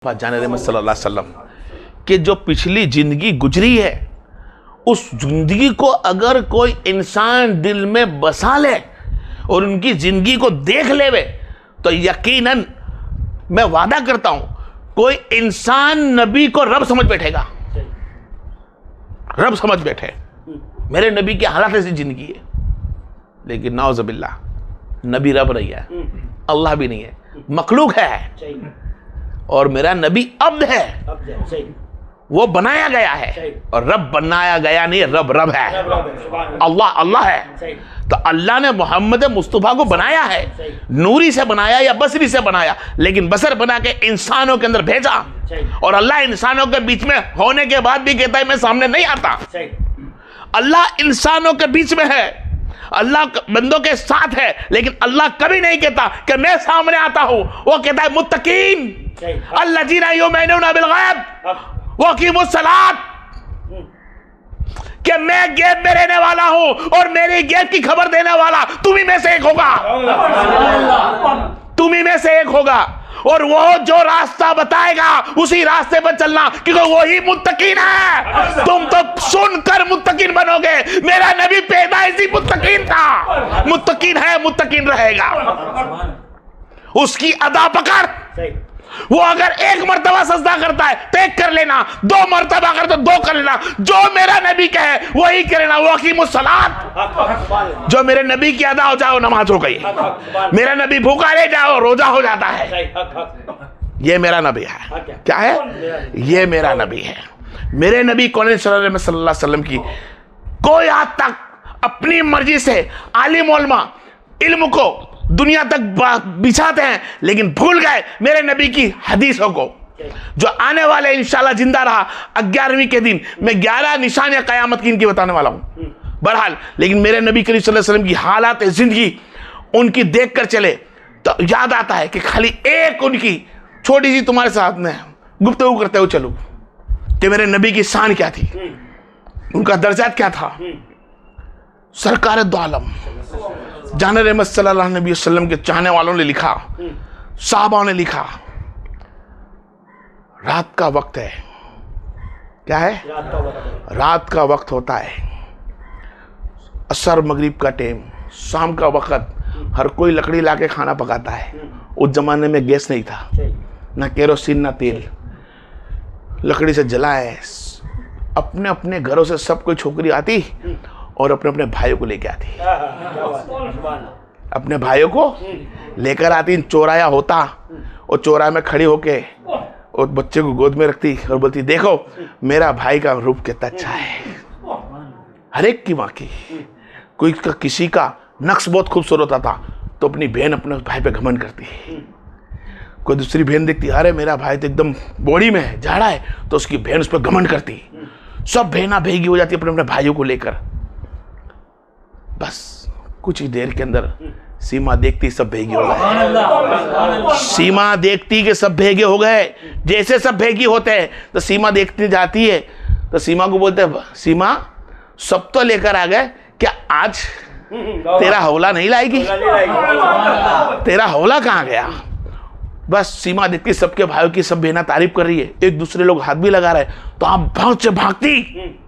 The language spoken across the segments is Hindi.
जान रहमत सल्लल्लाहु अलैहि वसल्लम कि जो पिछली जिंदगी गुजरी है उस जिंदगी को अगर कोई इंसान दिल में बसा ले और उनकी जिंदगी को देख लेवे तो यकीनन मैं वादा करता हूं कोई इंसान नबी को रब समझ बैठेगा। रब समझ बैठे मेरे नबी की हालत ऐसी जिंदगी है, लेकिन नाउज़ुबिल्लाह नबी रब नहीं है, अल्लाह भी नहीं है, मखलूक है और मेरा नबी अब्द है, वो बनाया गया है और रब बनाया गया नहीं, रब रब है, अल्लाह अल्लाह है। तो अल्लाह ने मोहम्मद मुस्तफ़ा को बनाया है, नूरी से बनाया या बसरी से बनाया, लेकिन बसर बना के इंसानों के अंदर भेजा और अल्लाह इंसानों के बीच में होने के बाद भी कहता है मैं सामने नहीं आता। अल्लाह इंसानों के बीच में है, अल्लाह बंदों के साथ है, लेकिन अल्लाह कभी नहीं कहता कि मैं सामने आता हूं। वो कहता है मुत्तकीन अल्लज़ीना युमिनूना बिल गैब व अक़ीमुस सलात, कि मैं गैब में रहने वाला हूं और मेरी गैब की खबर देने वाला तुम्ही में से एक होगा, तुम्ही में से एक होगा और वो जो रास्ता बताएगा उसी रास्ते पर चलना, क्योंकि वही मुत्तकीन है। तुम तो सुनकर मुत्तकीन बनोगे, मेरा नबी पैदाइशी मुत्तकीन था, मुत्तकीन है, मुत्तकीन रहेगा। उसकी अदा पकड़, वो अगर एक मर्तबा सजदा करता है तो एक कर लेना, दो मर्तबा कर तो दो कर लेना, जो मेरा नबी कहे वही कर लेना। वो अक़ीमुस सलात, जो मेरे नबी की अदा हो जाओ नमाज हो गई, मेरा नबी भूखा रह जाओ रोजा हो जाता है। ये मेरा नबी है, क्या है? ये मेरा नबी है। मेरे नबी कौन सल्लल्लाहु अलैहि वसल्लम की कोई आज तक अपनी मर्जी से आलिम उलमा इल्म को दुनिया तक बिछाते हैं, लेकिन भूल गए मेरे नबी की हदीसों को, जो आने वाले इंशाल्लाह जिंदा रहा 11वीं के दिन मैं 11 निशानियां क़यामत की इनकी बताने वाला हूं। बहरहाल, लेकिन मेरे नबी करीम सल्लल्लाहु अलैहि वसल्लम की हालात जिंदगी उनकी देख कर चले तो याद आता है कि खाली एक उनकी छोटी सी तुम्हारे साथ में गुफ्तगू करते हुए चलूं कि मेरे नबी की शान क्या थी, उनका दर्जा क्या था। सरकार दो आलम जान रहमत सल्लल्लाहु अलैहि वसल्लम के चाहने वालों ने लिखा, साहबा ने लिखा, रात का वक्त है, क्या है? रात का वक्त होता है, असर मगरिब का टाइम, शाम का वक्त, हर कोई लकड़ी लाके खाना पकाता है। उस जमाने में गैस नहीं था, ना केरोसिन ना तेल, लकड़ी से जलाए। अपने अपने घरों से सब कोई छोकरी आती और अपने अपने भाइयों को लेकर आती, अपने भाइयों को लेकर आती, चौराया होता और चौराहे में खड़ी होके और बच्चे को गोद में रखती और बोलती देखो मेरा भाई का रूप कितना अच्छा है। हर एक की माँ की कोई का किसी का नक्श बहुत खूबसूरत होता तो अपनी बहन अपने भाई पे घमंड करती, कोई दूसरी बहन देखती अरे मेरा भाई तो एकदम बॉडी में है, झाड़ा है, तो उसकी बहन उस पर घमंड करती। सब बहना भेगी हो जाती अपने अपने भाइयों को लेकर। बस कुछ ही देर के अंदर सीमा देखती सब भेगी हो गए, सीमा देखती कि सब भेगे हो गए। जैसे सब भेगी होते हैं तो सीमा देखती जाती है तो सीमा को बोलते हैं सीमा सब तो लेकर आ गए, क्या आज तेरा हौला नहीं लाएगी? तेरा हौला कहाँ गया? बस सीमा देखती सबके भाइयों की सब बहना तारीफ कर रही है, एक दूसरे लोग हाथ भी लगा रहे, तो आप भाग से भागती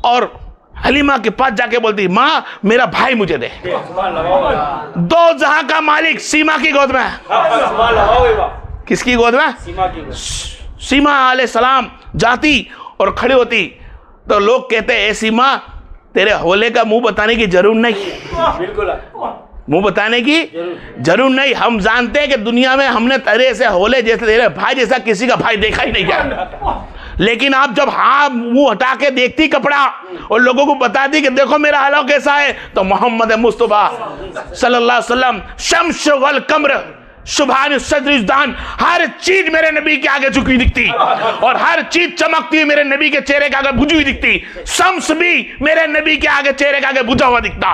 और हलीमा के पास जाके बोलती माँ मेरा भाई मुझे दे। दो जहां का मालिक सीमा की गोद में, किसकी गोद में? सीमा अलैहिस्सलाम जाती और खड़ी होती तो लोग कहते ए सीमा तेरे हौले का मुंह बताने की जरूर नहीं, मुंह बताने की जरूर नहीं। हम जानते हैं कि दुनिया में हमने तेरे से हौले जैसे तेरे भाई जैसा किसी का भाई देखा ही नहीं गया, लेकिन आप जब हाँ मुंह हटा के देखती कपड़ा और लोगों को बताती कि देखो मेरा हाल कैसा है, तो मोहम्मद मुस्तफा सल्लल्लाहु अलैहि वसल्लम शम्स वल कमर सुभान सदरिजदान, हर चीज मेरे नबी के आगे झुकी दिखती और हर चीज चमकती मेरे नबी के चेहरे के आगे बुझी हुई दिखती। शम्स भी मेरे नबी के आगे चेहरे के आगे बुझा हुआ दिखता।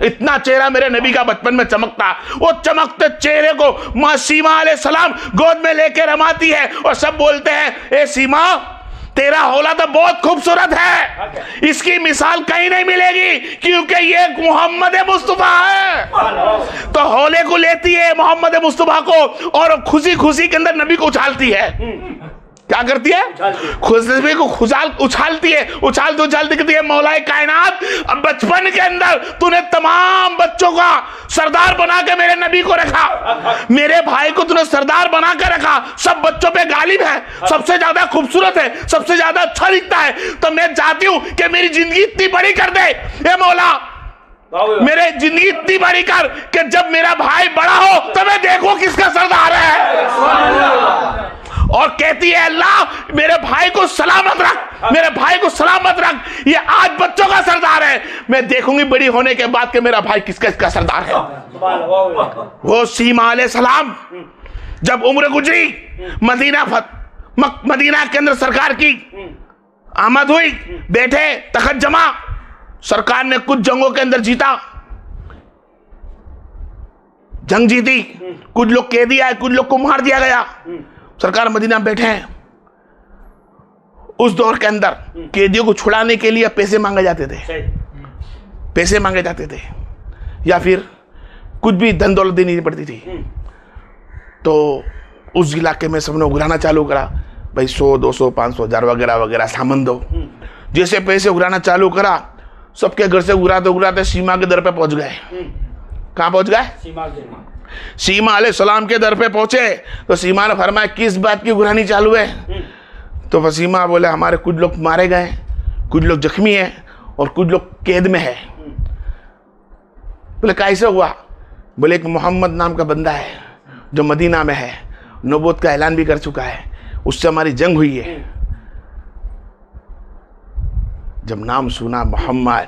इतना चेहरा मेरे नबी का बचपन में चमकता। वो चमकते चेहरे को माँ सीमा अलैहिस्सलाम गोद में लेकर रमाती है और सब बोलते हैं ए सीमा तेरा हौला तो बहुत खूबसूरत है, इसकी मिसाल कहीं नहीं मिलेगी, क्योंकि ये मोहम्मद मुस्तफा है। तो हौले को लेती है मोहम्मद मुस्तफा को और खुशी खुशी के अंदर नबी को उछालती है। क्या करती है? खुशबू को उछालती है, उछालती कहती है मौलाए कायनात, अब बचपन के अंदर तूने तमाम बच्चों का सरदार बना के मेरे नबी को रखा, मेरे भाई को तूने सरदार बना के रखा, सब बच्चों पे गालिब है, सबसे ज्यादा खूबसूरत है, सबसे ज्यादा अच्छा दिखता है, तो मैं चाहती हूं कि मेरी जिंदगी इतनी बड़ी कर दे ए मौला, मेरे जिंदगी इतनी बड़ी कर कि जब मेरा भाई बड़ा हो तो मैं देखूं किसका सरदार है। और कहती है अल्लाह मेरे भाई को सलामत रख, मेरे भाई को सलामत रख, ये आज बच्चों का सरदार है, मैं देखूंगी बड़ी होने के बाद कि मेरा भाई किसका सरदार है। वो सीमा अलैहि सलाम जब उम्र गुजरी, मदीना के अंदर सरकार की आमद हुई, बैठे तखत जमा, सरकार ने कुछ जंगों के अंदर जीता, जंग जीती, कुछ लोग कैदी आए, कुछ लोग को मार दिया गया, सरकार मदीना में बैठे हैं। उस दौर के अंदर कैदियों को छुड़ाने के लिए पैसे मांगे जाते थे, पैसे मांगे जाते थे, या फिर कुछ भी धन दौलत देनी पड़ती थी। तो उस इलाके में सबने उगराना चालू करा, भाई 100, 200, 500, 1000 वगैरह वगैरह सामान दो। जैसे पैसे उगराना चालू करा, सबके घर से उगराते उगराते सीमा के दर पे पहुंच गए। कहाँ पहुंच गए? सीमा अलैहिस्सलाम के दर पे पहुंचे तो सीमा ने फरमाया किस बात की उगरानी चालू है? तो फसीमा बोले हमारे कुछ लोग मारे गए, कुछ लोग जख्मी हैं और कुछ लोग कैद में है। बोले कैसे हुआ? बोले एक मोहम्मद नाम का बंदा है जो मदीना में है, नबूवत का ऐलान भी कर चुका है, उससे हमारी जंग हुई है। जब नाम सुना मोहम्मद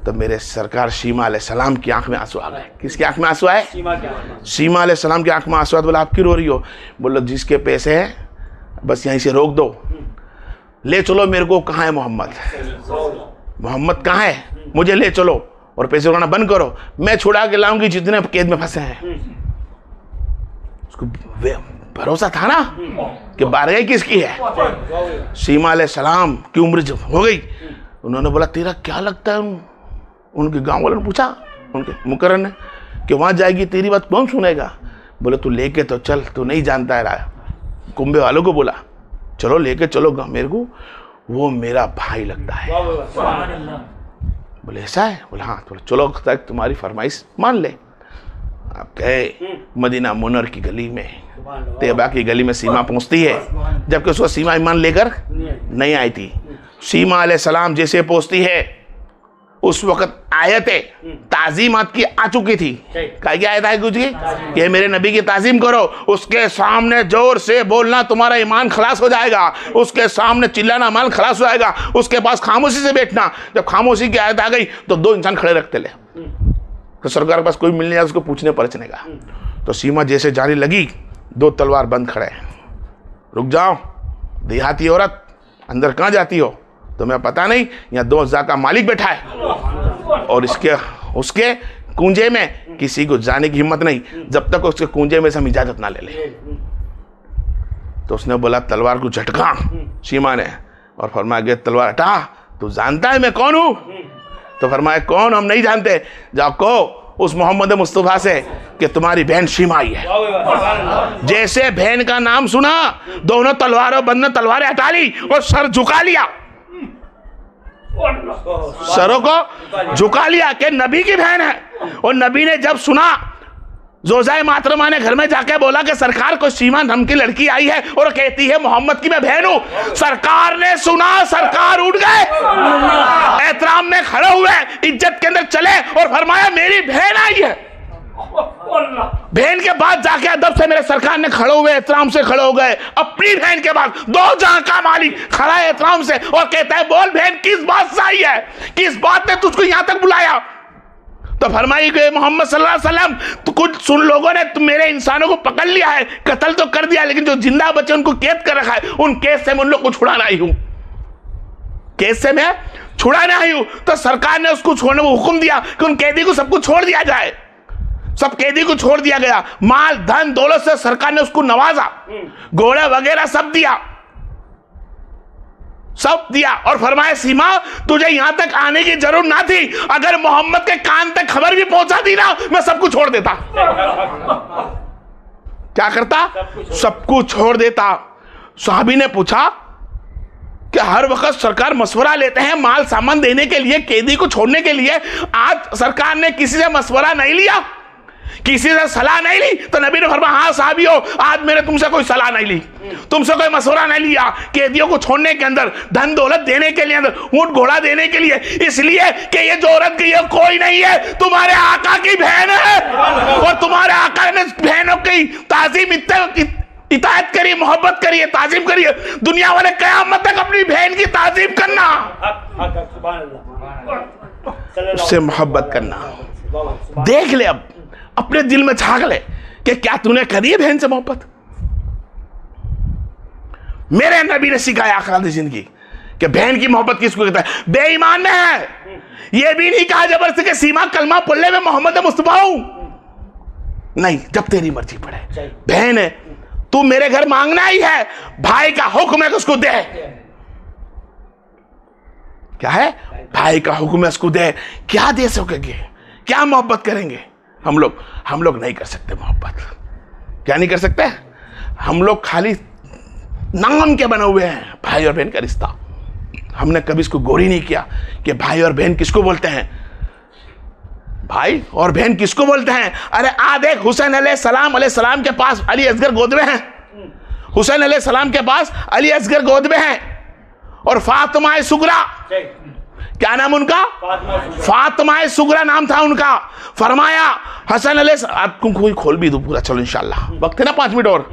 तो मेरे सरकार सीमा अलैहिस्सलाम की आंख में आंसू आ गए। किसकी आंख में आंसू आए? सीमा अलैहिस्सलाम की आंख में आंसू आए। बोला आप क्यों रो रही हो? बोलो जिसके पैसे हैं बस यहीं से रोक दो, ले चलो मेरे को। कहाँ है मोहम्मद? मोहम्मद कहाँ है? मुझे ले चलो और पैसे उड़ाना बंद करो, मैं छुड़ा के लाऊंगी जितने कैद में फंसे हैं। उसको भरोसा था ना कि बारगाही किसकी है। सीमा अलैहिस्सलाम की उम्र जब हो गई, उन्होंने बोला तेरा क्या लगता है? उनके गांव वालों ने पूछा, उनके मुकर्रर ने, कि वहां जाएगी तेरी बात कौन सुनेगा? बोले तू लेके तो चल, तू नहीं जानता है राय। कुंभे वालों को बोला चलो लेके चलो मेरे को, वो मेरा भाई लगता है। बोले ऐसा है? बोले हाँ। तो चलो तक तुम्हारी फरमाइश मान ले। आप गए मदीना मुनर की गली में, तैयबा की गली में सीमा पहुंचती है, जबकि उसको सीमा ईमान लेकर नहीं आई थी। सीमा अलैहिस्सलाम जैसे पहुंचती है उस वक्त आयतें ताजीमात की आ चुकी थी। क्या आयत आई कुछ कि मेरे नबी की ताजीम करो, उसके सामने जोर से बोलना तुम्हारा ईमान खलास हो जाएगा, उसके सामने चिल्लाना ईमान खलास हो जाएगा, उसके पास खामोशी से बैठना। जब खामोशी की आयत आ गई तो 2 इंसान खड़े रखते ले, तो सरकार के पास कोई मिलने जाए उसको पूछने परचने का। तो सीमा जैसे जाने लगी 2 तलवार बंद खड़े। रुक जाओ देहाती औरत, अंदर कहाँ जाती हो? तुम्हें पता नहीं यहाँ 2 हज़ार का मालिक बैठा है और उसके कुंजे में किसी को जाने की हिम्मत नहीं जब तक उसके कुंजे में से हम इजाजत ना ले ले। तो उसने बोला तलवार को झटका सीमा ने और फरमाया गया तलवार हटा, तू जानता है मैं कौन हूं? तो फरमाया कौन? हम नहीं जानते। जाओ कहो उस मोहम्मद मुस्तफा से कि तुम्हारी बहन सीमा आई है। जैसे बहन का नाम सुना, दोनों तलवारों बंद ने तलवारें हटा ली और सर झुका लिया, सरों को झुका लिया कि नबी की बहन है। और नबी ने जब सुना, जोजाए मातरमा ने घर में जाके बोला कि सरकार को सीमा नाम की लड़की आई है और कहती है मोहम्मद की मैं बहन हूं। सरकार ने सुना, सरकार उठ गए, एहतराम में खड़े हुए, इज्जत के अंदर चले और फरमाया मेरी बहन आई है। बहन के बाद जाके अदब से मेरे सरकार ने खड़े हुए, एहतराम से खड़े हो गए। अपनी बहन के बाद 2 जहां का मालिक खड़ा है एहतराम से और कहता है बोल बहन किस बात से आई है, किस बात ने तुझको यहां तक बुलाया? तो फरमाई गए मोहम्मद सल्लल्लाहु अलैहि वसल्लम, तो कुछ सुन लोगों ने मेरे इंसानों को पकड़ लिया है, कत्ल तो कर दिया, लेकिन जो जिंदा बचे उनको कैद कर रखा है, उन कैद से मैं उन लोग को छुड़ाना आई हूं, कैद से मैं छुड़ाने आई हूं। तो सरकार ने उसको छोड़ने को हुक्म दिया कि उन कैदी को सबको छोड़ दिया जाए। सब कैदी को छोड़ दिया गया, माल धन दौलत से सरकार ने उसको नवाजा, घोड़े वगैरह सब दिया। सब दिया और फरमाया सीमा तुझे यहां तक आने की जरूरत ना थी, अगर मोहम्मद के कान तक खबर भी पहुंचा दी ना मैं सब कुछ छोड़ देता। क्या करता? सब कुछ छोड़ देता। साहबी ने पूछा कि हर वक्त सरकार मशवरा लेते हैं माल सामान देने के लिए, कैदी को छोड़ने के लिए, आज सरकार ने किसी से मशवरा नहीं लिया, किसी से सलाह नहीं ली? तो नबी ने फरमाया हाँ साहबियों, आज मैंने तुमसे कोई सलाह नहीं ली, तुमसे कोई मशवरा नहीं लिया कैदियों को छोड़ने के अंदर, धन दौलत देने के लिए, अंदर ऊंट घोड़ा देने के लिए, इसलिए कि ये जो औरत की है कोई नहीं है, तुम्हारे आका की बहन है और तुम्हारे आका ने बहनों की ताजीम इताअत करिए, मोहब्बत करिए, ताजीम करिए। दुनिया वाले कयामत तक अपनी बहन की ताजीम करना, उससे मोहब्बत करना। देख ले, अब अपने दिल में झांक ले कि क्या तूने करी है बहन से मोहब्बत? मेरे नबी ने सिखाया आखिरी जिंदगी कि बहन की मोहब्बत किसको कहता है? बेईमान में है। यह भी नहीं कहा जबरदस्ती कि सीमा कलमा पढ़ले में मोहम्मद मुस्तफा हूं, नहीं, जब तेरी मर्जी पड़े। बहन है, तू मेरे घर मांगना ही है, भाई का हुक्म है उसको दे। क्या है? भाई का हुक्म है उसको दे। क्या दे सकेंगे? क्या मोहब्बत करेंगे? हम लोग नहीं कर सकते मोहब्बत। क्या नहीं कर सकते? हम लोग खाली नाम के बने हुए हैं भाई और बहन का रिश्ता। हमने कभी इसको गौर ही नहीं किया कि भाई और बहन किसको बोलते हैं, भाई और बहन किसको बोलते हैं। अरे देख, हुसैन अलैहिस्सलाम के पास अली असगर गोद में है, हुसैन अलैहिस्सलाम के पास अली असगर गोद में है, और फातिमा सुगरा, क्या नाम उनका? फातिमा सुगरा नाम था उनका। फरमाया हसन अलैहिस्सलाम, कोई खोल भी दो पूरा, चलो इंशाल्लाह, वक्त है ना 5 मिनट और।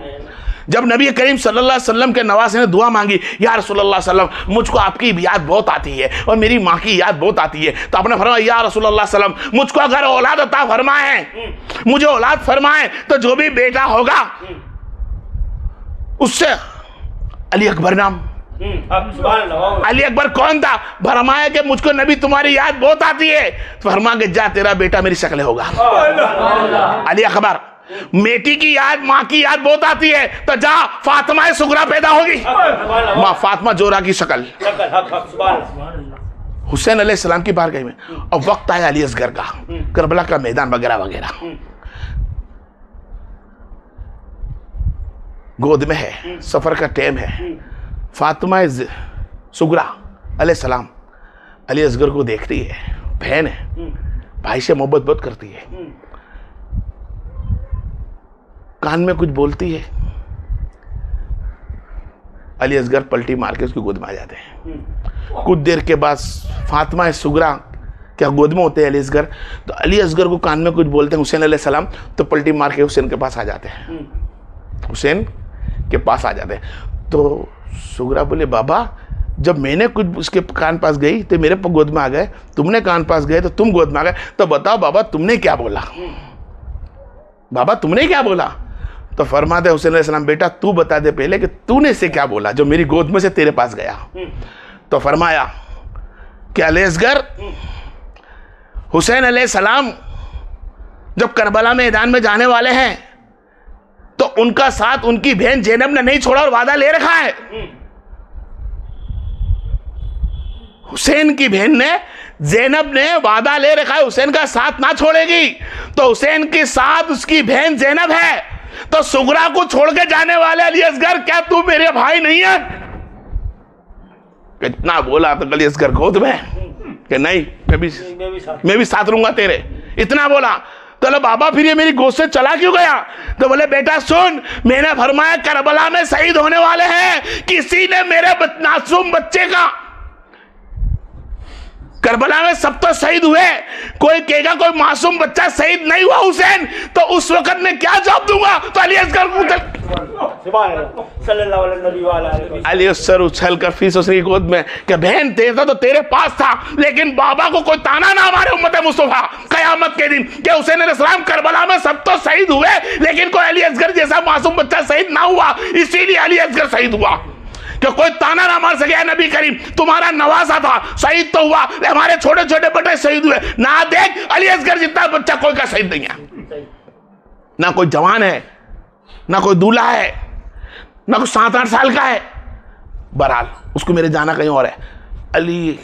जब नबी करीम सल्लल्लाहु अलैहि वसल्लम के नवासे ने दुआ मांगी, या रसूलुल्लाह सल्लल्लाहु अलैहि वसल्लम मुझको आपकी याद बहुत आती है और मेरी माँ की याद बहुत आती है, तो आपने फरमाया या रसूलुल्लाह सल्लल्लाहु अलैहि वसल्लम मुझको अगर औलाद अता फरमाए, मुझे औलाद फरमाए, तो जो भी बेटा होगा उससे अली अकबर नाम। अली अकबर कौन था? फरमाया कि मुझको नबी तुम्हारी याद बहुत आती है, तो फरमा के जा तेरा बेटा मेरी शक्ल होगा अली अकबर। बेटी की याद, माँ की याद बहुत आती है, तो जा फातिमा सुगरा पैदा होगी, माँ फातिमा जोरा की शक्ल। हुसैन अलैहिस्सलाम की बारगाह में और वक्त आया अली असगर का, करबला का मैदान वगैरह वगैरह, गोद में है, सफर का टाइम है। फातिमा सुगरा अलैहिस्सलाम अली असगर को देखती है, बहन है, भाई से मोहब्बत बहुत करती है, कान में कुछ बोलती है, अली असगर पलटी मार के उसकी गोद में आ जाते हैं। कुछ देर के बाद फातिमा सुगरा क्या गोद में होते हैं अली असगर, तो अली असगर को कान में कुछ बोलते हैं हुसैन अलैहिस्सलाम, तो पलटी मार के हुसैन के पास आ जाते हैं, हुसैन के पास आ जाते हैं। तो सुगरा बोले बाबा, जब मैंने कुछ उसके कान पास गई तो मेरे गोद में आ गए, तुमने कान पास गए तो तुम गोद में आ गए, तो बताओ बाबा तुमने क्या बोला, बाबा तुमने क्या बोला? तो फरमाते हुसैन अलैहिस्सलाम बेटा तू बता दे पहले कि तूने से क्या बोला जो मेरी गोद में से तेरे पास गया। तो फरमाया कि अली असगर, हुसैन अलैहिस्सलाम जब करबला मैदान में जाने वाले हैं तो उनका साथ उनकी बहन ज़ैनब ने नहीं छोड़ा और वादा ले रखा है। हुसैन की बहन ने, ज़ैनब ने वादा ले रखा है हुसैन का साथ ना छोड़ेगी, तो हुसैन के साथ उसकी बहन ज़ैनब है, तो सुगरा को छोड़ के जाने वाले अली असगर क्या तू मेरे भाई नहीं है? कितना बोला तो अली असगर गोद में कि नहीं, मैं भी साथ रहूंगा तेरे, इतना बोला। तो बाबा फिर ये मेरी गोद से चला क्यों गया? तो बोले बेटा सुन, मैंने फरमाया करबला में शहीद होने वाले हैं, किसी ने मेरे मासूम बच्चे का, करबला में सब तो शहीद हुए, कोई कहेगा कोई मासूम बच्चा शहीद नहीं हुआ हुसैन, तो उस वक्त मैं क्या जवाब दूंगा? तो अली असगर अली असगर उछल कर फीस उसकी गोद में कि बहन तेरा तो तेरे पास था, लेकिन बाबा को कोई ताना ना मारे उम्मत मुस्तफा कयामत के दिन कि हुसैन अलैहिस्सलाम करबला में सब तो शहीद हुए, लेकिन कोई अली असगर जैसा मासूम बच्चा शहीद ना हुआ, इसीलिए अली असगर शहीद हुआ कि कोई ताना ना मार सके। नबी करीम तुम्हारा नवासा था, शहीद तो हुआ, हमारे छोटे छोटे बेटे शहीद हुए ना, देख अली असगर जितना बच्चा कोई का शहीद नहीं है, ना कोई जवान है, ना कोई दूल्हा है, ना कोई 7-8 साल का है, बहरहाल उसको मेरे जाना कहीं और है। अली,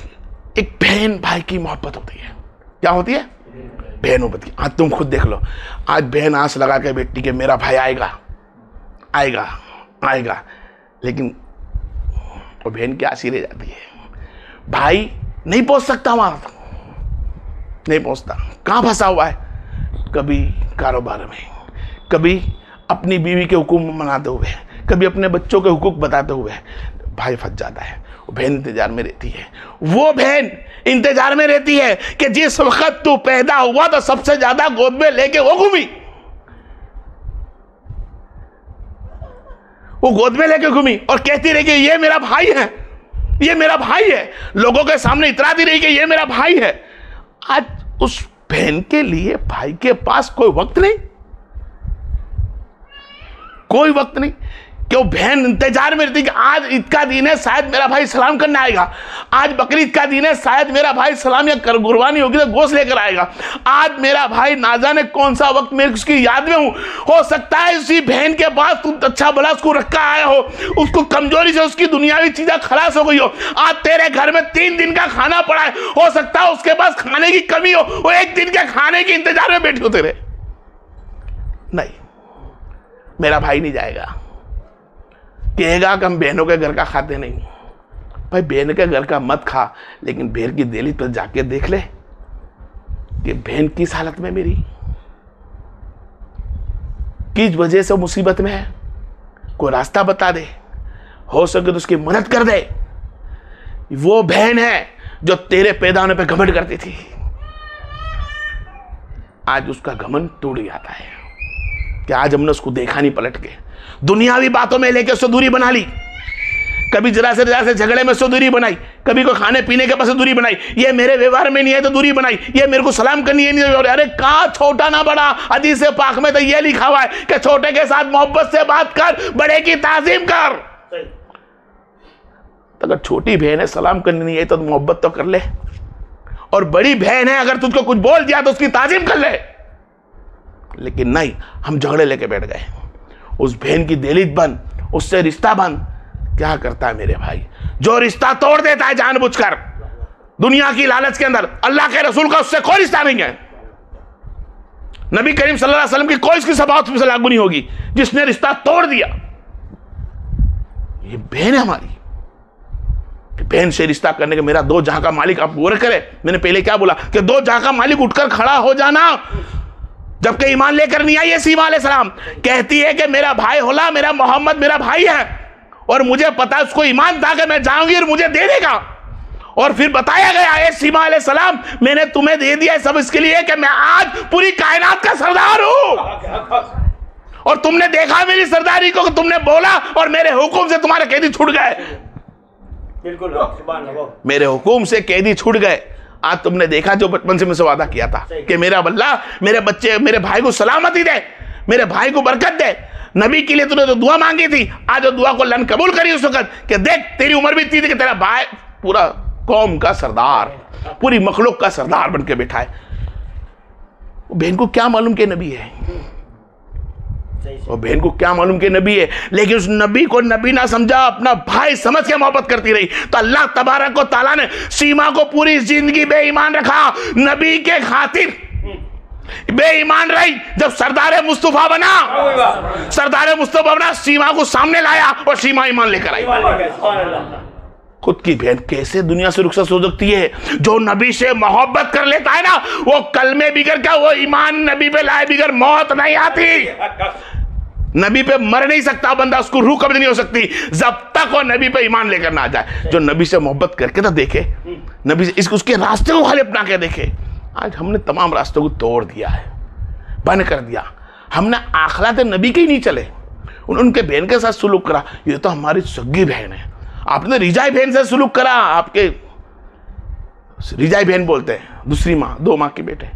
एक बहन भाई की मोहब्बत होती है। क्या होती है? बहन मोहब्बत की। आज तुम खुद देख लो, आज बहन आस लगा के बेटी के मेरा भाई आएगा आएगा आएगा, लेकिन वो बहन की आस ही रह जाती है। भाई नहीं पहुंच सकता वहां, नहीं पहुंचता। कहां फंसा हुआ है? कभी कारोबार में, कभी अपनी बीवी के हुक्म मनाते हुए, कभी अपने बच्चों के हुकूक बताते हुए भाई फंस जाता है। वो बहन इंतजार में रहती है। वो बहन इंतजार में रहती है कि जिस वक्त तू पैदा हुआ तो सबसे ज्यादा गोद में लेके वो घूमी, वो गोद में लेके घूमी और कहती रही कि ये मेरा भाई है, ये मेरा भाई है। लोगों के सामने इतराती रही कि ये मेरा भाई है। आज उस बहन के लिए भाई के पास कोई वक्त नहीं, कोई वक्त नहीं। क्यों? बहन इंतजार में रहती कि आज ईद का दिन है, शायद मेरा भाई सलाम करने आएगा। आज बकरीद का दिन है, शायद मेरा भाई सलाम या कुर्बानी होगी तो गोश्त लेकर आएगा। आज मेरा भाई ना जाने कौन सा वक्त मेरे उसकी याद में हूं। हो सकता है उसी बहन के पास तुम अच्छा भला उसको रखा आया हो, उसको कमजोरी से उसकी दुनियावी चीजें खलास हो गई हो। आज तेरे घर में 3 दिन का खाना पड़ा है, हो सकता है उसके पास खाने की कमी हो, वो 1 दिन के खाने के इंतजार में बैठे हो तेरे। नहीं, मेरा भाई नहीं जाएगा, कहेगा कि हम बहनों के घर का खाते नहीं। भाई बहन के घर का मत खा, लेकिन बहन की दिली पर जाके देख ले कि बहन किस हालत में मेरी, किस वजह से मुसीबत में है। कोई रास्ता बता दे, हो सके तो उसकी मदद कर दे। वो बहन है जो तेरे पैदा होने पे घमंड करती थी, आज उसका घमंड टूट जाता है कि आज हमने उसको देखा नहीं पलट के। दुनियावी बातों में लेके उससे दूरी बना ली, कभी जरा से झगड़े में उससे दूरी बनाई, कभी कोई खाने पीने के पास दूरी बनाई। ये मेरे व्यवहार में नहीं है तो दूरी बनाई, ये मेरे को सलाम करनी है नहीं। अरे कहाँ छोटा ना बड़ा, हदीस पाक में तो ये लिखा हुआ है कि छोटे के साथ मोहब्बत से बात कर, बड़े की ताजीम कर। तो अगर छोटी बहन है सलाम करनी नहीं है तो मोहब्बत तो कर ले, और बड़ी बहन है अगर तुझको कुछ बोल दिया तो उसकी ताजीम कर ले। लेकिन नहीं, हम झगड़े लेके बैठ गए। उस बहन की दिलीत बन, उससे रिश्ता बन। क्या करता है मेरे भाई? जो रिश्ता तोड़ देता है जानबूझकर दुनिया की लालच के अंदर, अल्लाह के रसूल का उससे कोई रिश्ता नहीं है। नबी करीम सल्लल्लाहु अलैहि वसल्लम की कोई इसकी सबात से लागू नहीं होगी। जिसने रिश्ता तोड़ दिया, ये बहन है हमारी। बहन से रिश्ता करने के मेरा 2 जहां का मालिक आप गौर करें। मैंने पहले क्या बोला कि 2 जहां का मालिक उठकर खड़ा हो जाना। जबकि ईमान लेकर नहीं आई है सीमा अलैहिस्सलाम, कहती है कि मेरा भाई होला, मेरा मोहम्मद मेरा भाई है, और मुझे पता है उसको ईमान था कि मैं जाऊंगी और मुझे दे देगा। और फिर बताया गया है सीमा अलैहिस्सलाम, मैंने तुम्हें दे दिया सब इसके लिए कि मैं आज पूरी कायनात का सरदार हूं। और तुमने देखा मेरी सरदारी को, तुमने बोला और मेरे हुक्म से तुम्हारे कैदी छूट गए। बिल्कुल, मेरे हुक्म से कैदी छूट गए। आज तुमने देखा जो बचपन से मुझसे वादा किया था कि मेरा अल्लाह मेरे बच्चे, मेरे भाई को सलामती दे, मेरे भाई को बरकत दे। नबी के लिए तूने तो दुआ मांगी थी, आज वो दुआ को अल्लाह ने कबूल करी उस वक्त कि देख तेरी उम्र भी इतनी थी कि तेरा भाई पूरा कौम का सरदार, पूरी मखलूक का सरदार बन के बैठा है। बहन को क्या मालूम कि नबी है, और बहन को क्या मालूम कि नबी है, लेकिन उस नबी को नबी ना समझा, अपना भाई समझ के मोहब्बत करती रही। तो अल्लाह तबारक व तआला ने सीमा को पूरी जिंदगी बेईमान रखा, नबी के खातिर बेईमान रही। जब सरदार मुस्तफा बना, सरदार मुस्तफा बना, सीमा को सामने लाया और सीमा ईमान लेकर आई। खुद की बहन कैसे दुनिया से रुखसत हो सकती है? जो नबी से मोहब्बत कर लेता है ना, वो कलमे बिगड़ का, वो ईमान नबी पे लाए बिगड़ मौत नहीं आती। नबी पे मर नहीं सकता बंदा, उसको रूह कब्ज नहीं हो सकती जब तक वो नबी पे ईमान लेकर ना आ जाए। जो नबी से मोहब्बत करके तो देखे, नबी से इसको उसके रास्ते को खाली अपना के देखे। आज हमने तमाम रास्तों को तोड़ दिया है, बंद कर दिया। हमने आखलात नबी के ही नहीं चले, उनके बहन के साथ सुलूक करा। ये तो हमारी सगी बहन है, आपने रिजाई बहन से सुलूक करा। आपके रिजाई बहन बोलते हैं, दूसरी माँ, 2 माँ के बेटे,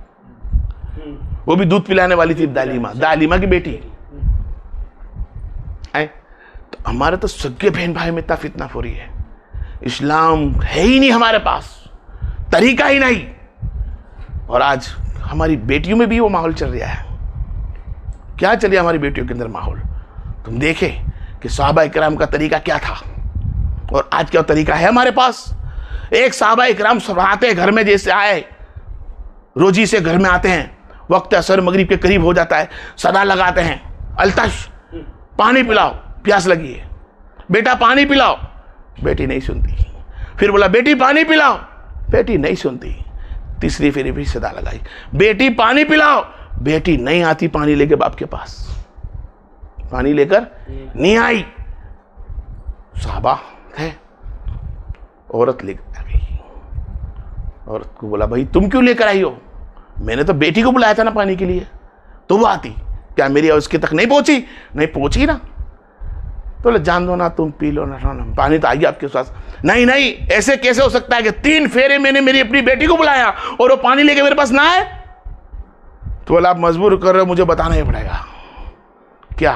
वो भी दूध पिलाने वाली थी, दालीमा की बेटी है। तो हमारे तो सगे बहन भाई में इतना फितना हो रही है। इस्लाम है ही नहीं हमारे पास, तरीका ही नहीं। और आज हमारी बेटियों में भी वो माहौल चल रहा है। क्या चलिए हमारी बेटियों के अंदर माहौल? तुम देखे कि सहाबा इकराम का तरीका क्या था। और आज क्या तरीका है हमारे पास? एक साहबा इकराम सराहते घर में जैसे आए, रोजी से घर में आते हैं, वक्त असर मगरिब के करीब हो जाता है, सदा लगाते हैं, अल्तश पानी पिलाओ, प्यास लगी है, बेटा पानी पिलाओ, बेटी नहीं सुनती। फिर बोला बेटी पानी पिलाओ, बेटी नहीं सुनती। तीसरी फेरी भी सदा लगाई, बेटी पानी पिलाओ, बेटी नहीं आती पानी लेके बाप के पास, पानी लेकर नहीं आई। साहबा है, औरत लेकर आ गई। औरत को बोला भाई तुम क्यों लेकर आई हो? मैंने तो बेटी को बुलाया था ना पानी के लिए, तो वो आती, क्या मेरी उसके तक नहीं पहुंची? नहीं पहुंची ना। तो जान दो ना, तुम पी लो ना, पानी तो आएगी आपके पास। नहीं नहीं, ऐसे कैसे हो सकता है कि 3 फेरे मैंने मेरी अपनी बेटी को बुलाया और वो पानी लेके मेरे पास ना आए? तो बोला आप मजबूर कर रहे हो, मुझे बताना ही पड़ेगा। क्या?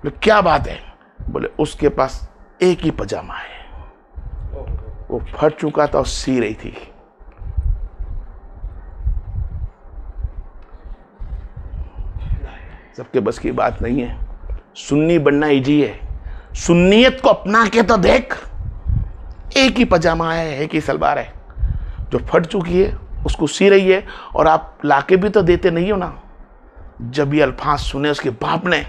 क्या बात है? बोले उसके पास एक ही पजामा है, वो फट चुका था और सी रही थी। सबके बस की बात नहीं है। सुन्नी बनना इजी है, सुन्नियत को अपना के तो देख। एक ही पजामा है, एक ही सलवार है, जो फट चुकी है उसको सी रही है, और आप लाके भी तो देते नहीं हो ना। जब ये अल्फाज सुने उसके बाप ने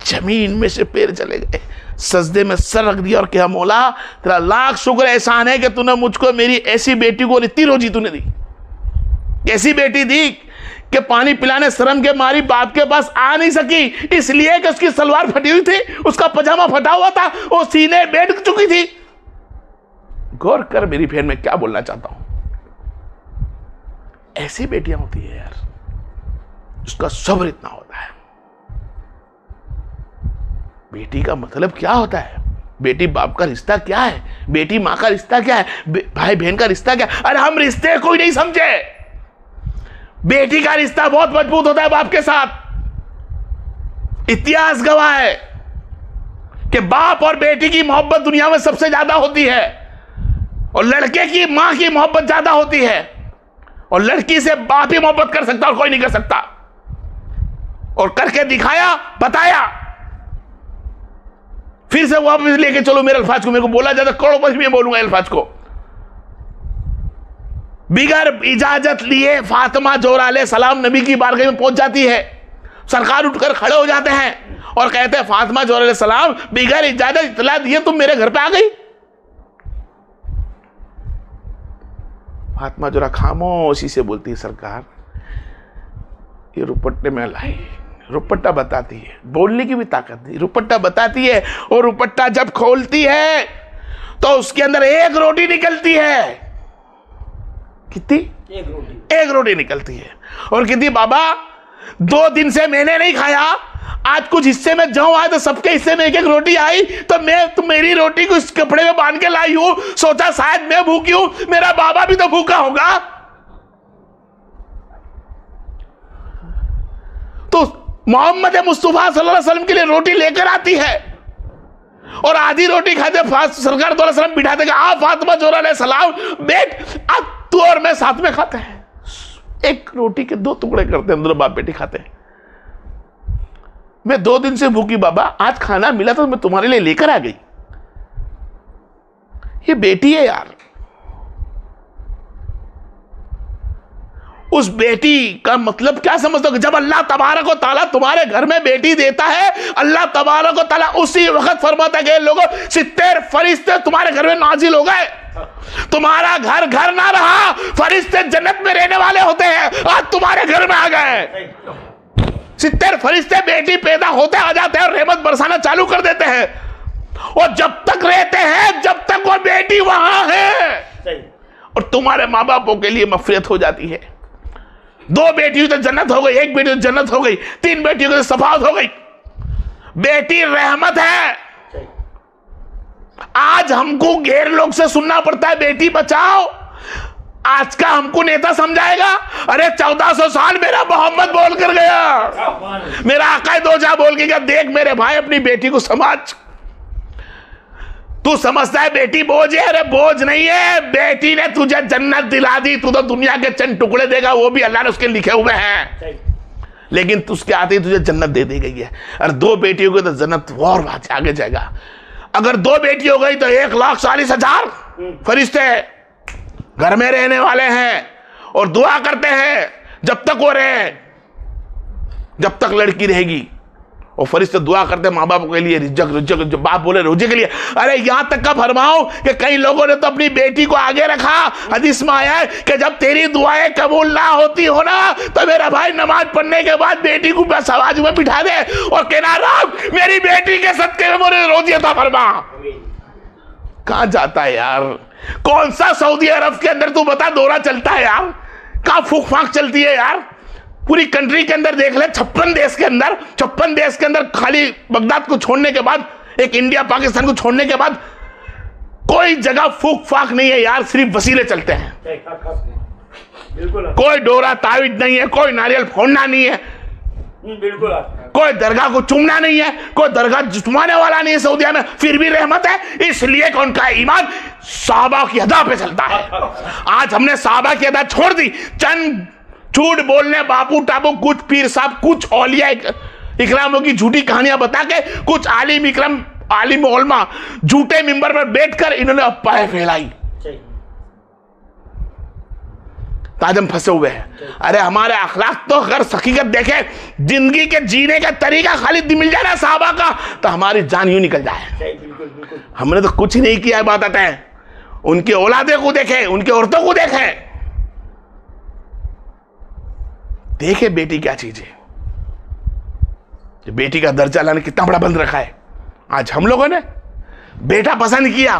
जमीन में से पैर चले गए, सजदे में सर रख दिया और कहा मौला तेरा लाख शुक्र एहसान है कि तूने मुझको मेरी ऐसी बेटी को इतनी रोजी तूने दी। कैसी बेटी दी कि पानी पिलाने शर्म के मारी बाप के पास आ नहीं सकी, इसलिए कि उसकी सलवार फटी हुई थी, उसका पजामा फटा हुआ था, वो सीने बैठ चुकी थी। गौर कर मेरी बहन, मैं क्या बोलना चाहता हूं। ऐसी बेटियां होती है यार, उसका सब्र इतना होता है। बेटी का मतलब क्या होता है? बेटी बाप का रिश्ता क्या है? बेटी मां का रिश्ता क्या है? भाई बहन का रिश्ता क्या है? अरे हम रिश्ते कोई नहीं समझे। बेटी का रिश्ता बहुत मजबूत होता है बाप के साथ। इतिहास गवाह है कि बाप और बेटी की मोहब्बत दुनिया में सबसे ज्यादा होती है, और लड़के की मां की मोहब्बत ज्यादा होती है, और लड़की से बाप ही मोहब्बत कर सकता और कोई नहीं कर सकता। और करके दिखाया, बताया। फिर से वापस लेके चलो मेरे अल्फाज को, मेरे को बोला जाता करोड़पति में बोलूंगा अल्फाज को। बिगर इजाजत लिए फातिमा जोहरा अलैहिस्सलाम नबी की बारगाह में पहुंच जाती है। सरकार उठकर खड़े हो जाते हैं और कहते हैं फातिमा जोहरा अलैहिस्सलाम बिगर इजाजत इतला दिए तुम मेरे घर पे आ गई। फातिमा जोहरा खामोशी से बोलती है सरकार ये रुपट्टे में लाई। रुपट्टा बताती है, बोलने की भी ताकत नहीं, रुपट्टा बताती है, और रुपट्टा जब खोलती है तो उसके अंदर एक रोटी निकलती है। कितनी? एक रोटी निकलती है। और कहती बाबा 2 दिन से मैंने नहीं खाया, आज कुछ हिस्से में जौ आए तो सबके हिस्से में एक रोटी आई, तो मैं मेरी रोटी को इस कपड़े में बांध के लाई हूं। सोचा शायद मैं भूखी हूं, मेरा बाबा भी तो भूखा होगा। तो मोहम्मद मुस्तफा सल्लल्लाहु अलैहि वसल्लम के लिए रोटी लेकर आती है, और आधी रोटी खाते सरकार दो सलाम बिठाते कि आ फातिमा जोहरा अलैहिस्सलाम बैठ, अब तू और मैं साथ में खाते हैं। एक रोटी के 2 टुकड़े करते हैं, दोनों बाप बेटी खाते हैं। मैं 2 दिन से भूखी बाबा, आज खाना मिला तो मैं तुम्हारे लिए लेकर आ गई। ये बेटी है यार। उस बेटी का मतलब क्या समझते हो? जब अल्लाह तबारक व तआला तुम्हारे घर में बेटी देता है, अल्लाह तबारक व तआला उसी वक्त फरमाता है लोगों 70 फरिश्ते तुम्हारे घर में नाजिल हो गए। तुम्हारा घर घर ना रहा, फरिश्ते जन्नत में रहने वाले होते हैं, आज तुम्हारे घर में आ गए। 70 फरिश्ते बेटी पैदा होते आ जाते हैं और रहमत बरसाना चालू कर देते हैं, और जब तक रहते हैं जब तक वो बेटी वहां है, और तुम्हारे माँ बापों के लिए मफफिरत हो जाती है। 2 बेटियों तो जन्नत हो गई, 1 बेटी तो जन्नत हो गई, 3 बेटियों तो सफात हो गई। बेटी रहमत है। आज हमको गैर लोग से सुनना पड़ता है बेटी बचाओ। आज का हमको नेता समझाएगा, अरे 1400 साल मेरा मोहम्मद बोल कर गया, मेरा आका दो जा बोल के गया। देख मेरे भाई अपनी बेटी को समझ। तू समझता है बेटी बोझ है? अरे बोझ नहीं है, बेटी ने तुझे जन्नत दिला दी। तू तो दुनिया के चंद टुकड़े देगा, वो भी अल्लाह ने उसके लिखे हुए हैं, लेकिन उसके आते ही तुझे जन्नत दे दी गई है। और 2 बेटियों को तो जन्नत और बात आगे जाएगा। अगर 2 बेटी हो गई तो 1,40,000 फरिश्ते घर में रहने वाले हैं और दुआ करते हैं जब तक वो रहे, जब तक लड़की रहेगी। और फरिश्ते दुआ करते हैं माँ बाप के लिए, रिजक जो बाप बोले रोजे के लिए। अरे यहां तक का फरमाओ कि कई लोगों ने तो अपनी बेटी को आगे रखा। हदीस में आया है कि जब तेरी दुआएं कबूल ना होती हो ना, तो मेरा भाई नमाज पढ़ने के बाद बेटी को बस आवाज में बिठा दे और कहना रब मेरी बेटी के सदके में मुझे रोजी अता फरमा। कहां जाता है यार? कौन सा सऊदी अरब के अंदर तू बता दौरा चलता है यार? कहां फूक फाक चलती है यार? पूरी कंट्री के अंदर देख ले, 56 देश के अंदर खाली बगदाद को छोड़ने के बाद, एक इंडिया पाकिस्तान को छोड़ने के बाद कोई जगह फूक फाक नहीं है यार, सिर्फ वसीले चलते हैं। बिल्कुल। कोई डोरा तावीज नहीं है, कोई नारियल फोड़ना नहीं है, बिल्कुल। कोई दरगाह को चूमना नहीं है, कोई दरगाह चुमाने वाला नहीं है सऊदिया में। फिर भी रहमत है, इसलिए कि उनका ईमान साहबा की अदा पे चलता है। आज हमने साहबा की अदा छोड़ दी, चंद झूठ बोलने बापू टापू, कुछ पीर साहब, कुछ औलिया इकरामों की झूठी कहानियां बता के, कुछ आलिम उलमा झूठे मिंबर पर बैठकर इन्होंने अफवाहें फैलाई। आज हम फंसे हुए हैं। अरे हमारे अखलाक तो अगर हकीकत देखे, जिंदगी के जीने का तरीका खाली मिल जाए ना साहबा का, तो हमारी जान यूं निकल जाए। हमने तो कुछ नहीं किया है, बात आता है। उनके औलादे को देखे, उनके औरतों को देखे, देखे बेटी क्या चीज है। बेटी का दर्जा लाने कितना बड़ा बंद रखा है। आज हम लोगों ने बेटा पसंद किया,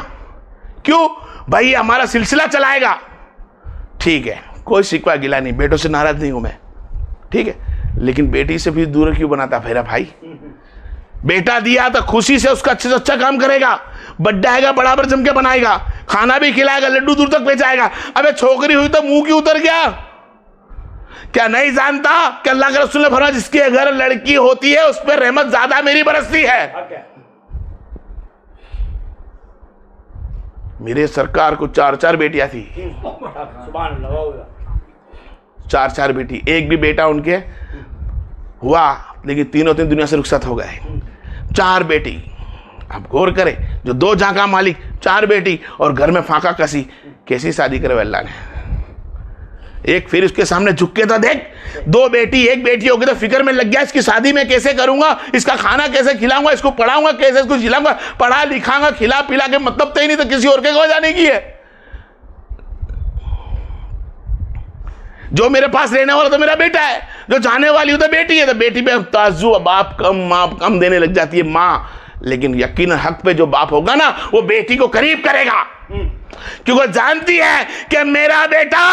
क्यों भाई? हमारा सिलसिला चलाएगा, ठीक है, कोई शिकवा गिला नहीं, बेटों से नाराज नहीं हूं मैं, ठीक है। लेकिन बेटी से भी दूर क्यों बनाता फेरा भाई? बेटा दिया तो खुशी से उसका अच्छे से अच्छा काम करेगा, बड्डा आएगा बराबर जम के बनाएगा, खाना भी खिलाएगा, लड्डू दूर तक पहुंचाएगा। अबे छोकरी हुई तो मुंह क्यों उतर गया? क्या नहीं जानता कि अल्लाह के रसूल ने फरमाया जिसके घर लड़की होती है उस पर रहमत ज्यादा मेरी बरसती है। मेरे सरकार को 4 बेटियां थी, 4 बेटी, एक भी बेटा उनके हुआ, लेकिन तीनों दुनिया से रुखसत हो गए। 4 बेटी, आप गौर करें, जो 2 झांका मालिक, 4 बेटी और घर में फाका कसी, कैसी शादी करे अल्लाह ने? एक फिर उसके सामने झुक के तो देख, 2 बेटी 1 बेटी होगी तो फिक्र में लग गया, इसकी शादी में कैसे करूंगा, इसका खाना कैसे खिलाऊंगा, इसको पढ़ाऊंगा कैसे, इसको खिलाऊंगा, पढ़ा लिखाऊंगा, खिला पिला के मतलब तो ही नहीं, तो किसी और के को जाने की है। जो मेरे पास रहने वाला तो मेरा बेटा है, जो जाने वाली हो तो बेटी है। तो बेटी पे ताजु बाप कम, माँ कम देने लग जाती है माँ, लेकिन यकीन हक पे जो बाप होगा ना, वो बेटी को करीब करेगा, क्योंकि जानती है कि मेरा बेटा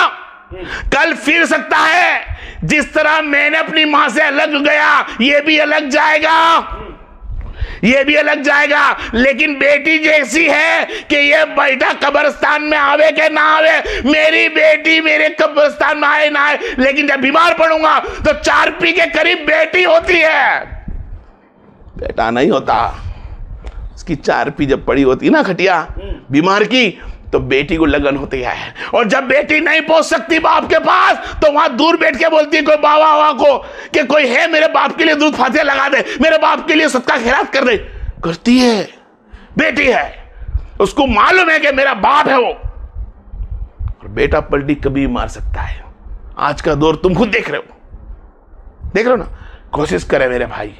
कल फिर सकता है। जिस तरह मैंने अपनी मां से अलग गया, ये भी अलग जाएगा, ये भी अलग जाएगा। लेकिन बेटी जैसी है कि ये बेटा कब्रिस्तान में आवे कि ना आवे, मेरी बेटी मेरे कब्रिस्तान में आए ना आए, लेकिन जब बीमार पड़ूंगा तो 4 पी के करीब बेटी होती है, बेटा नहीं होता। उसकी 4 पी जब पड़ी होती ना खटिया बीमार की, तो बेटी को लगन होती है। और जब बेटी नहीं पहुंच सकती बाप के पास, तो वहां दूर बैठ के बोलती है कोई बाबा वाबा को कि कोई है मेरे बाप के लिए दूध फातिहा लगा दे, मेरे बाप के लिए सदका खैरात कर दे। करती है, बेटी है, उसको मालूम है कि मेरा बाप है वो। और बेटा पलटी कभी मार सकता है। आज का दौर तुम खुद देख रहे हो ना। कोशिश करे मेरे भाई,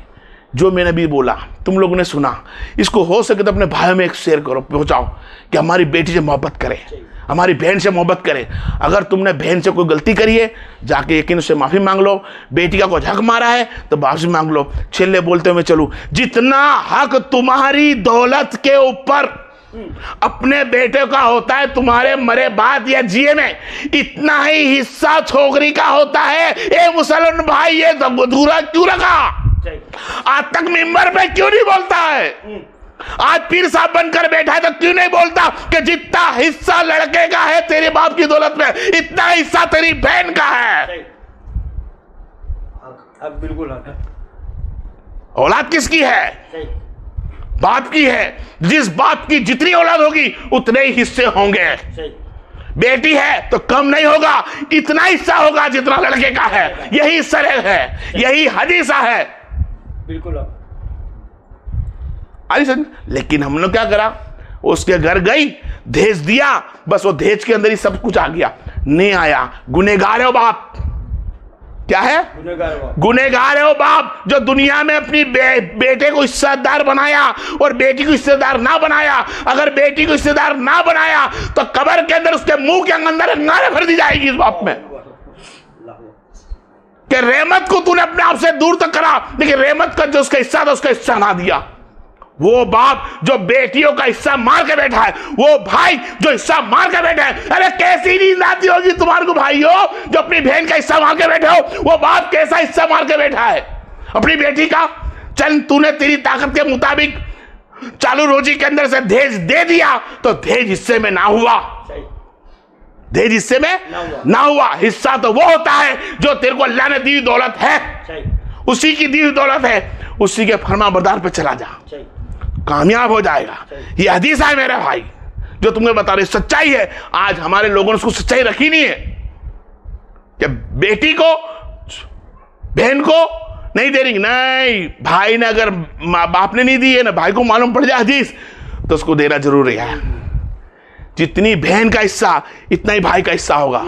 जो मैंने भी बोला तुम लोगों ने सुना, इसको हो सके तो अपने भाइयों में एक शेयर करो, पहुंचाओ कि हमारी बेटी से मोहब्बत करे, हमारी बहन से मोहब्बत करे। अगर तुमने बहन से कोई गलती करी है, जाके यकीन से माफी मांग लो। बेटी का कोई हक मारा है तो माफी मांग लो। छेले बोलते हुए चलूं, जितना हक तुम्हारी दौलत के ऊपर अपने बेटे का होता है तुम्हारे मरे बाद या जिए में, इतना ही हिस्सा छोकरी का होता है। ए मुसलमान भाई, ये अधूरा क्यों रखा? आज तक मिंबर पे क्यों नहीं बोलता है? आज पीर साहब बनकर बैठा है तो क्यों नहीं बोलता कि जितना हिस्सा लड़के का है तेरे बाप की दौलत में, इतना हिस्सा तेरी बहन का है। बिल्कुल। औलाद किसकी है? बाप की है। जिस बाप की जितनी औलाद होगी उतने ही हिस्से होंगे। बेटी है तो कम नहीं होगा, इतना हिस्सा होगा जितना लड़के का है। यही सरल है, यही हदीसा है। बिल्कुल। अरे समझ, लेकिन हमने क्या करा, उसके घर गई, दहेज दिया, बस वो दहेज के अंदर ही सब कुछ आ गया। नहीं आया, गुनहगार हो बाप। क्या है? गुनहगार है वो बाप जो दुनिया में अपनी बेटे को हिस्सेदार बनाया और बेटी को हिस्सेदार ना बनाया। अगर बेटी को हिस्सेदार ना बनाया तो कब्र के अंदर उसके मुंह के अंदर अंगारे भर दी जाएगी इस बाप में कि रहमत को तूने अपने आप से दूर तक करा, लेकिन रहमत का जो उसका हिस्सा था उसका हिस्सा ना दिया। वो बाप जो बेटियों का हिस्सा मार के बैठा है, वो भाई जो हिस्सा मार के बैठा है, अरे कैसी नींद आती होगी तुम्हारे को भाइयों जो अपनी बहन का हिस्सा मार के बैठे हो। वो बाप कैसा हिस्सा मार के बैठा है अपनी बेटी का। चल तूने तेरी ताकत के मुताबिक चालू रोजी के अंदर से दहेज दे दिया तो दहेज हिस्से में ना हुआ, दहेज हिस्से में ना हुआ। हिस्सा तो वो होता है जो तेरे को अल्लाह ने दी हुई दौलत है, उसी की दी हुई दौलत है, उसी के फरमाबरदार पे चला जा, कामयाब हो जाएगा। ये हदीस है मेरे भाई जो तुमने बता रहे, सच्चाई है। आज हमारे लोगों ने उसको सच्चाई रखी नहीं है कि बेटी को बहन को नहीं दे रही, नहीं भाई ने अगर बाप ने नहीं दी है ना, भाई को मालूम पड़ जाए हदीस, तो उसको देना जरूरी है। जितनी बहन का हिस्सा इतना ही भाई का हिस्सा होगा।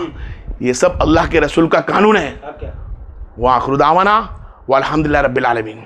ये सब अल्लाह के रसूल का कानून है। वाखिर दावाना वल्हम्दुलिल्लाहि रब्बिल आलमीन।